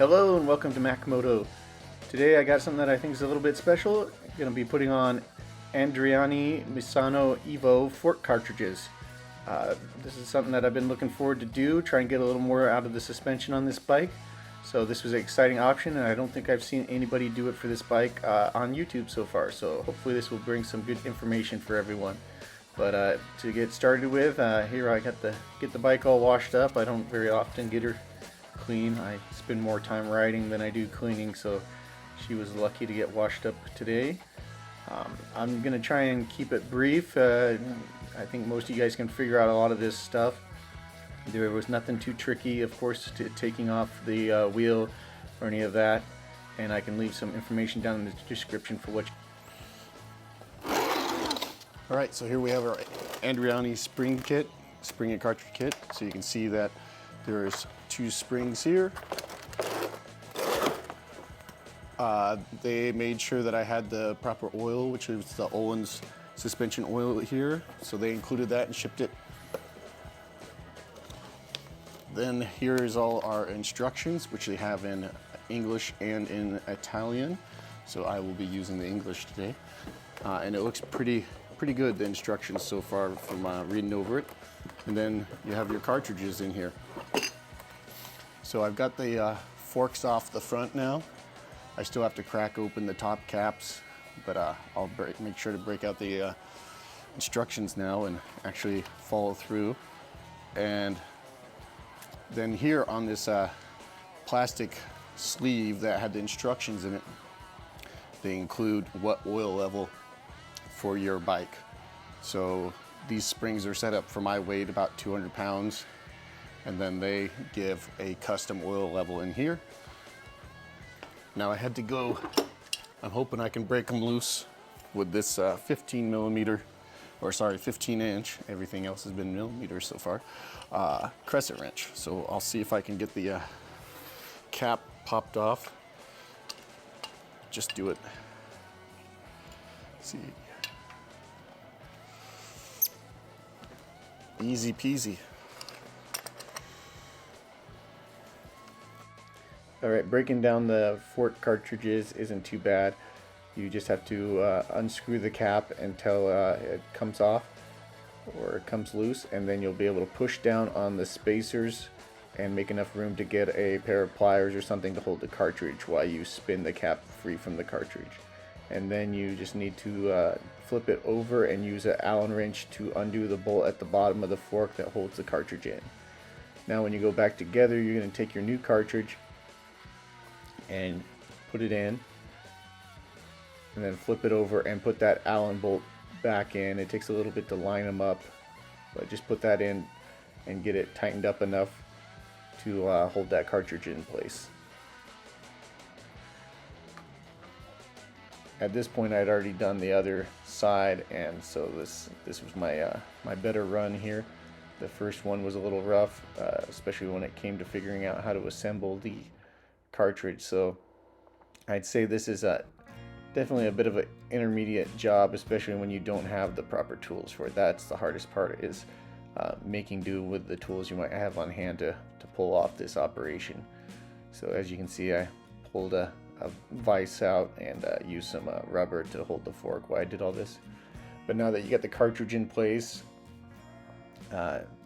Hello and welcome to Macmoto. Today I got something that I think is a little bit special. I'm going to be putting on Andreani Misano Evo fork cartridges. This is something that I've been looking forward to do, try and get a little more out of the suspension on this bike. So this was an exciting option, and I don't think I've seen anybody do it for this bike on YouTube so far. So hopefully this will bring some good information for everyone. But to get started with, here I got get the bike all washed up. I don't very often get her clean. I spend more time riding than I do cleaning, so she was lucky to get washed up today. I'm gonna try and keep it brief. I think most of you guys can figure out a lot of this stuff. There was nothing too tricky, of course, to taking off the wheel or any of that, and I can leave some information down in the description for what Alright, so here we have our Andreani spring and cartridge kit. So you can see that there's 2 springs here. They made sure that I had the proper oil, which is the Olin's suspension oil here. So they included that and shipped it. Then here's all our instructions, which they have in English and in Italian. So I will be using the English today. And it looks pretty good, the instructions so far from reading over it. And then you have your cartridges in here. So I've got the forks off the front now. I still have to crack open the top caps, but I'll make sure to break out the instructions now and actually follow through. And then here on this plastic sleeve that had the instructions in it, they include what oil level for your bike. So these springs are set up for my weight, about 200 pounds, and then they give a custom oil level in here. Now I had to go, I'm hoping I can break them loose with this 15 inch, everything else has been millimeters so far, crescent wrench. So I'll see if I can get the cap popped off. Just do it. Let's see. Easy peasy. Alright, breaking down the fork cartridges isn't too bad. You just have to unscrew the cap until it comes off or it comes loose, and then you'll be able to push down on the spacers and make enough room to get a pair of pliers or something to hold the cartridge while you spin the cap free from the cartridge. And then you just need to flip it over and use an Allen wrench to undo the bolt at the bottom of the fork that holds the cartridge in. Now when you go back together, you're going to take your new cartridge and put it in, and then flip it over and put that Allen bolt back in. It takes a little bit to line them up, but just put that in and get it tightened up enough to hold that cartridge in place. At this point I'd already done the other side, and so this was my my better run here. The first one was a little rough, especially when it came to figuring out how to assemble the cartridge. So I'd say this is definitely a bit of an intermediate job, especially when you don't have the proper tools for it. That's the hardest part, is making do with the tools you might have on hand to pull off this operation. So as you can see, I pulled a vise out and used some rubber to hold the fork while I did all this. But now that you got the cartridge in place,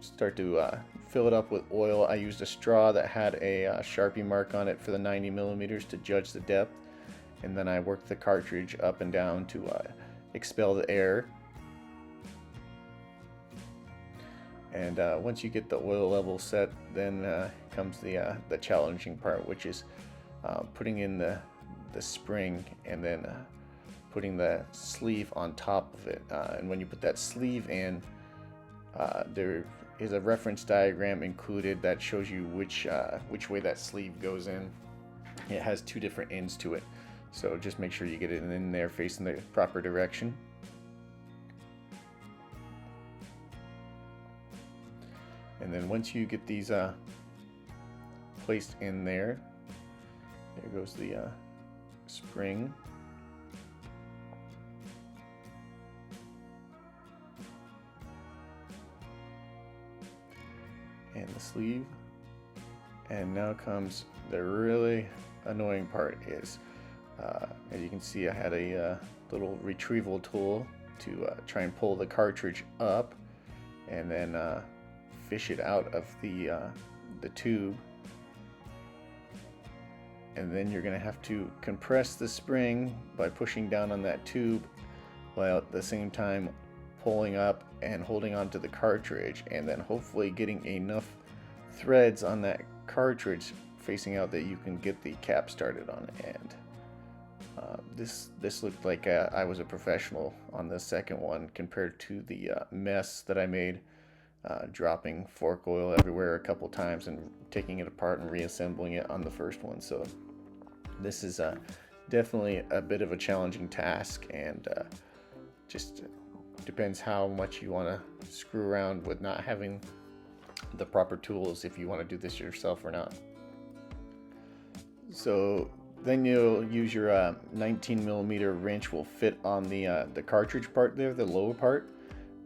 start to fill it up with oil. I used a straw that had a Sharpie mark on it for the 90 millimeters to judge the depth, and then I worked the cartridge up and down to expel the air. And once you get the oil level set, then comes the challenging part, which is putting in the spring and then putting the sleeve on top of it. And when you put that sleeve in, there is a reference diagram included that shows you which way that sleeve goes in. It has 2 different ends to it, so just make sure you get it in there facing the proper direction. And then once you get these placed in there goes the spring. And the sleeve. And now comes the really annoying part is, as you can see, I had a little retrieval tool to try and pull the cartridge up and then fish it out of the tube. And then you're going to have to compress the spring by pushing down on that tube while at the same time pulling up and holding onto the cartridge, and then hopefully getting enough threads on that cartridge facing out that you can get the cap started on. And this looked like I was a professional on the second one compared to the mess that I made, dropping fork oil everywhere a couple times and taking it apart and reassembling it on the first one. So this is definitely a bit of a challenging task, and just depends how much you want to screw around with not having the proper tools if you want to do this yourself or not. So then you'll use your 19mm wrench will fit on the cartridge part there, the lower part,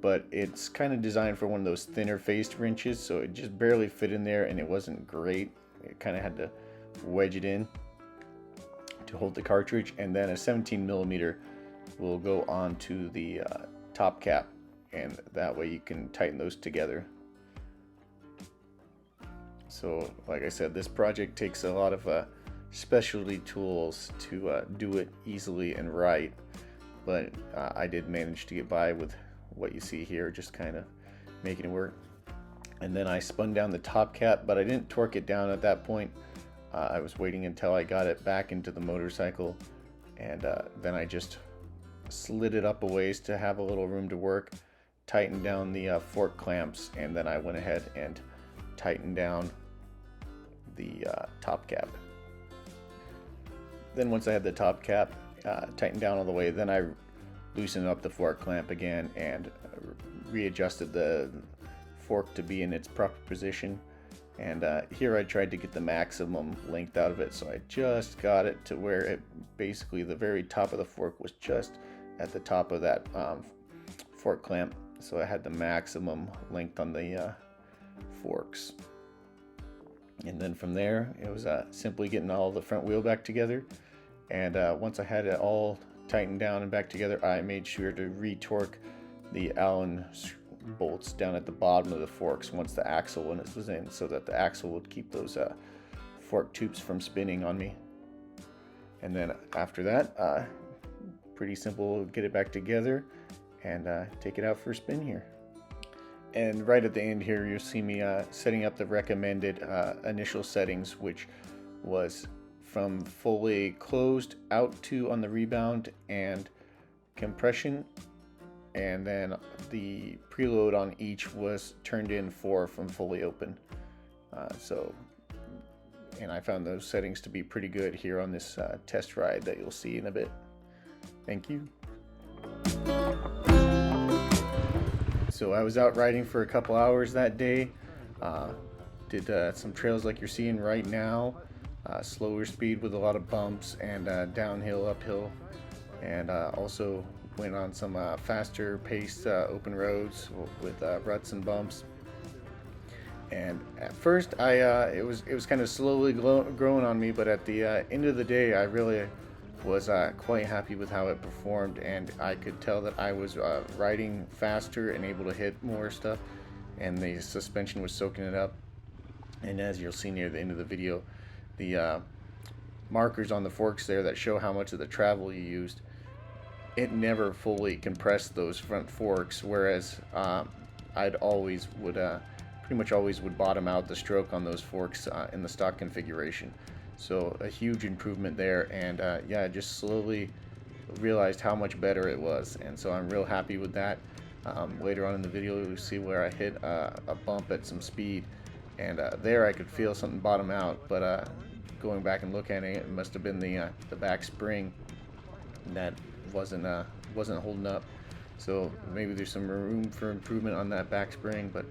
but it's kind of designed for one of those thinner faced wrenches, so it just barely fit in there and it wasn't great. It kind of had to wedge it in to hold the cartridge, and then a 17mm will go onto the top cap, and that way you can tighten those together. So like I said, this project takes a lot of specialty tools to do it easily and right, but I did manage to get by with what you see here, just kind of making it work. And then I spun down the top cap, but I didn't torque it down at that point. I was waiting until I got it back into the motorcycle, and then I just slid it up a ways to have a little room to work, tightened down the fork clamps, and then I went ahead and tightened down the top cap. Then once I had the top cap tightened down all the way, then I loosened up the fork clamp again and readjusted the fork to be in its proper position. And here I tried to get the maximum length out of it, so I just got it to where it basically the very top of the fork was just at the top of that fork clamp, so I had the maximum length on the forks. And then from there it was simply getting all the front wheel back together, and once I had it all tightened down and back together, I made sure to re-torque the Allen bolts down at the bottom of the forks once the axle was in, so that the axle would keep those fork tubes from spinning on me. And then after that, pretty simple, get it back together and take it out for a spin here. And right at the end here, you'll see me setting up the recommended initial settings, which was from fully closed out to on the rebound and compression, and then the preload on each was turned in 4 from fully open. And I found those settings to be pretty good here on this test ride that you'll see in a bit. Thank you. So I was out riding for a couple hours that day. Did some trails like you're seeing right now, slower speed with a lot of bumps and downhill, uphill, and also went on some faster paced open roads with ruts and bumps. And at first it was kind of slowly growing on me, but at the end of the day I really was quite happy with how it performed, and I could tell that I was riding faster and able to hit more stuff, and the suspension was soaking it up. And as you'll see near the end of the video, the markers on the forks there that show how much of the travel you used, it never fully compressed those front forks, whereas I'd always would pretty much always would bottom out the stroke on those forks in the stock configuration. So a huge improvement there, and yeah, I just slowly realized how much better it was, and so I'm real happy with that. Later on in the video you'll see where I hit a bump at some speed, and there I could feel something bottom out, but going back and looking at it, it must have been the back spring that wasn't holding up. So maybe there's some room for improvement on that back spring, but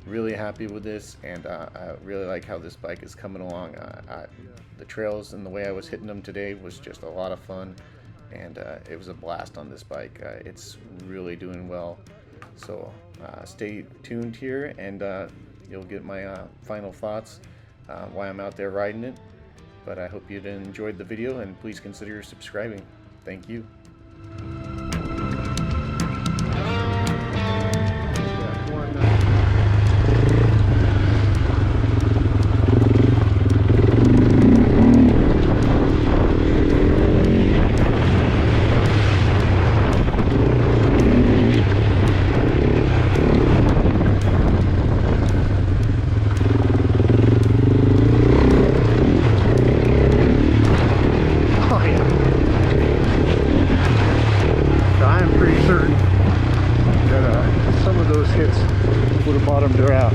really happy with this, and I really like how this bike is coming along. The trails and the way I was hitting them today was just a lot of fun, and it was a blast on this bike. It's really doing well, so stay tuned here, and you'll get my final thoughts why I'm out there riding it. But I hope you enjoyed the video, and please consider subscribing. Thank you. Would have bottomed her out,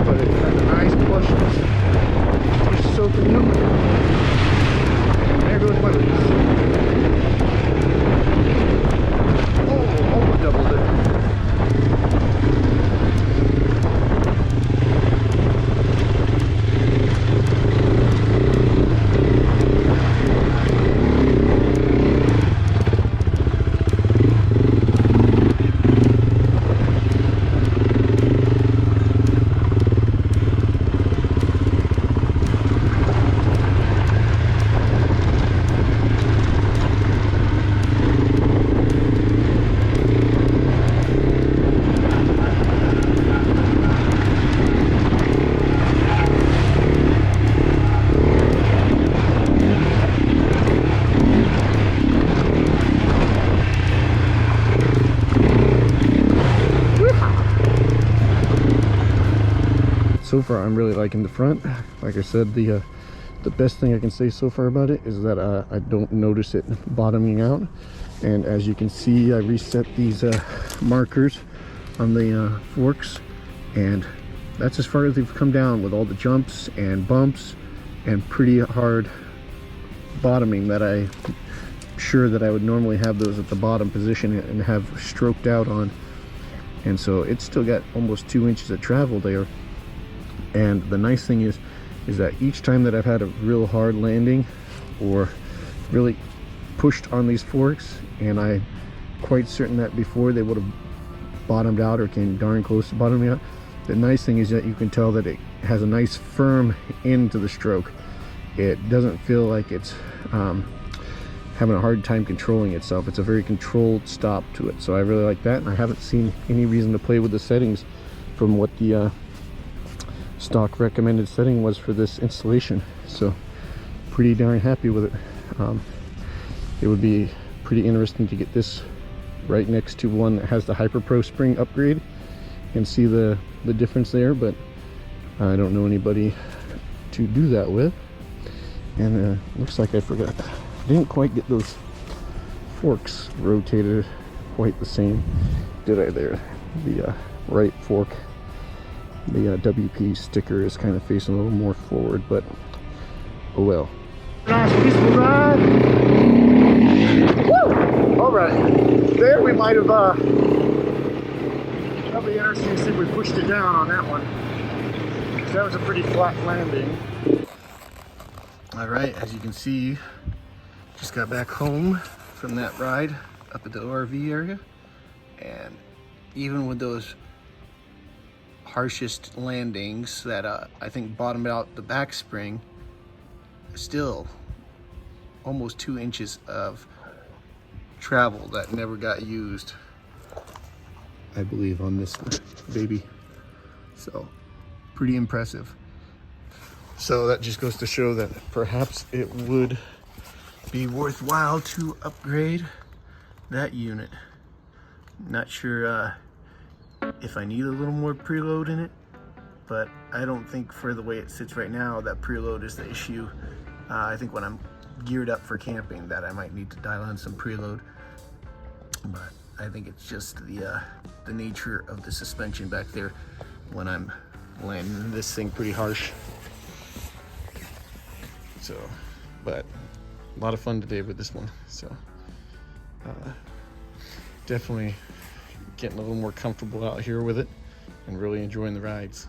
but it had a nice plushness. Just soaking up. And there goes my lease. Oh, almost doubled it. So far, I'm really liking the front. Like I said, the best thing I can say so far about it is that I don't notice it bottoming out. And as you can see, I reset these markers on the forks, and that's as far as they've come down with all the jumps and bumps and pretty hard bottoming that I'm sure that I would normally have those at the bottom position and have stroked out on. And so it's still got almost 2 inches of travel there. And the nice thing is that each time that I've had a real hard landing or really pushed on these forks, and I'm quite certain that before they would have bottomed out or came darn close to bottoming out, the nice thing is that you can tell that it has a nice firm end to the stroke. It doesn't feel like it's having a hard time controlling itself. It's a very controlled stop to it, so I really like that. And I haven't seen any reason to play with the settings from what the stock recommended setting was for this installation, so pretty darn happy with it. It would be pretty interesting to get this right next to one that has the Hyper Pro spring upgrade and see the difference there, but I don't know anybody to do that with. And looks like I forgot, I didn't quite get those forks rotated quite the same, did I there? The right fork, the WP sticker is kind of facing a little more forward, but oh well. Nice peaceful ride. Woo! All right, there we might have that'll be interesting to see if we pushed it down on that one, because that was a pretty flat landing. All right, as you can see, just got back home from that ride up at the ORV area, and even with those harshest landings that I think bottomed out the back spring, still almost 2 inches of travel that never got used, I believe, on this baby. So pretty impressive. So that just goes to show that perhaps it would be worthwhile to upgrade that unit. Not sure if I need a little more preload in it, but I don't think for the way it sits right now that preload is the issue. I think when I'm geared up for camping that I might need to dial in some preload, but I think it's just the nature of the suspension back there when I'm landing this thing pretty harsh. So, but a lot of fun today with this one, so definitely getting a little more comfortable out here with it and really enjoying the rides.